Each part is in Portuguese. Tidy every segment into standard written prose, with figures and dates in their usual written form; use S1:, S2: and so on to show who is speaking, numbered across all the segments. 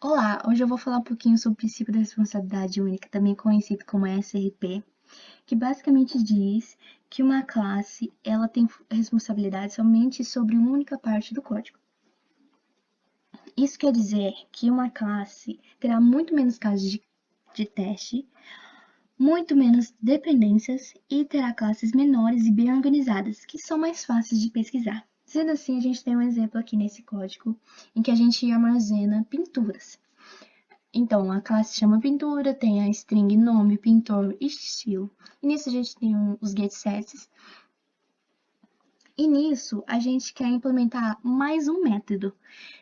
S1: Olá, hoje eu vou falar um pouquinho sobre o princípio da responsabilidade única, também conhecido como SRP, que basicamente diz que uma classe ela tem responsabilidade somente sobre uma única parte do código. Isso quer dizer que uma classe terá muito menos casos de teste, muito menos dependências e terá classes menores e bem organizadas, que são mais fáceis de pesquisar. Sendo assim, a gente tem um exemplo aqui nesse código em que a gente armazena pinturas. Então, a classe chama pintura, tem a string nome, pintor e estilo. E nisso a gente tem os getsets. E nisso a gente quer implementar mais um método.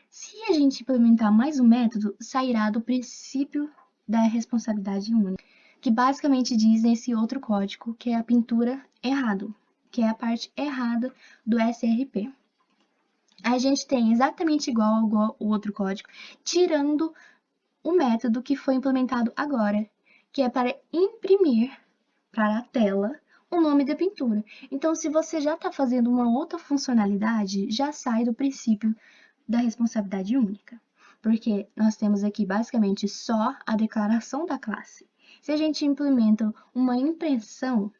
S1: Se a gente implementar mais um método, sairá do princípio da responsabilidade única, que basicamente diz nesse outro código que é a pintura errado, que é a parte errada do SRP. A gente tem exatamente igual ao outro código, tirando o método que foi implementado agora, que é para imprimir para a tela o nome da pintura. Então, se você já está fazendo uma outra funcionalidade, já sai do princípio da responsabilidade única, porque nós temos aqui basicamente só a declaração da classe. Se a gente implementa uma impressão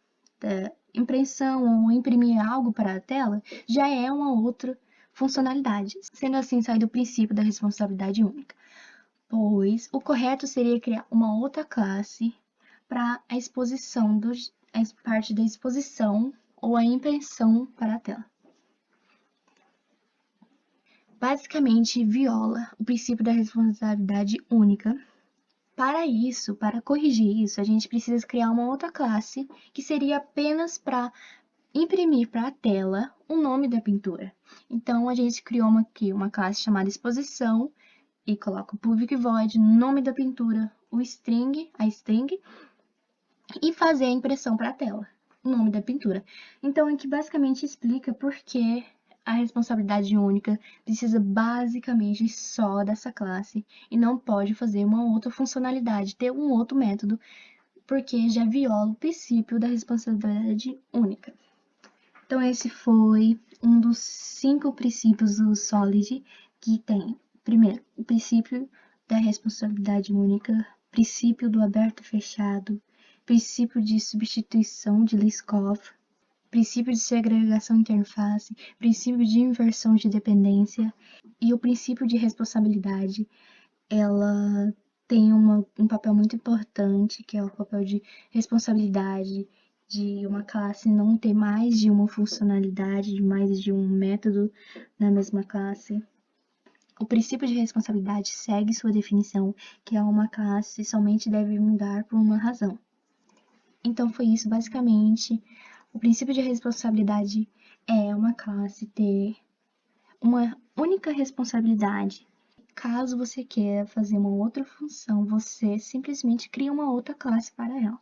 S1: ou imprimir algo para a tela, já é uma outra funcionalidade. Sendo assim, sai do princípio da responsabilidade única. Pois o correto seria criar uma outra classe para a exposição a parte da exposição ou a impressão para a tela. Basicamente, viola o princípio da responsabilidade única. Para corrigir isso, a gente precisa criar uma outra classe que seria apenas para imprimir para a tela o nome da pintura. Então, a gente criou aqui uma classe chamada exposição, e coloco o public void, nome da pintura, a string, e fazer a impressão para a tela, o nome da pintura. Então, aqui basicamente explica por que a responsabilidade única precisa basicamente só dessa classe e não pode fazer uma outra funcionalidade, ter um outro método, porque já viola o princípio da responsabilidade única. Então, esse foi um dos 5 princípios do Solid que tem. Primeiro, o princípio da responsabilidade única, princípio do aberto e fechado, princípio de substituição de Liskov, princípio de segregação interface, princípio de inversão de dependência e o princípio de responsabilidade. Ela tem um papel muito importante, que é o papel de responsabilidade, de uma classe não ter mais de uma funcionalidade, mais de um método na mesma classe. O princípio de responsabilidade segue sua definição, que é uma classe somente deve mudar por uma razão. Então foi isso basicamente. O princípio de responsabilidade é uma classe ter uma única responsabilidade. Caso você queira fazer uma outra função, você simplesmente cria uma outra classe para ela.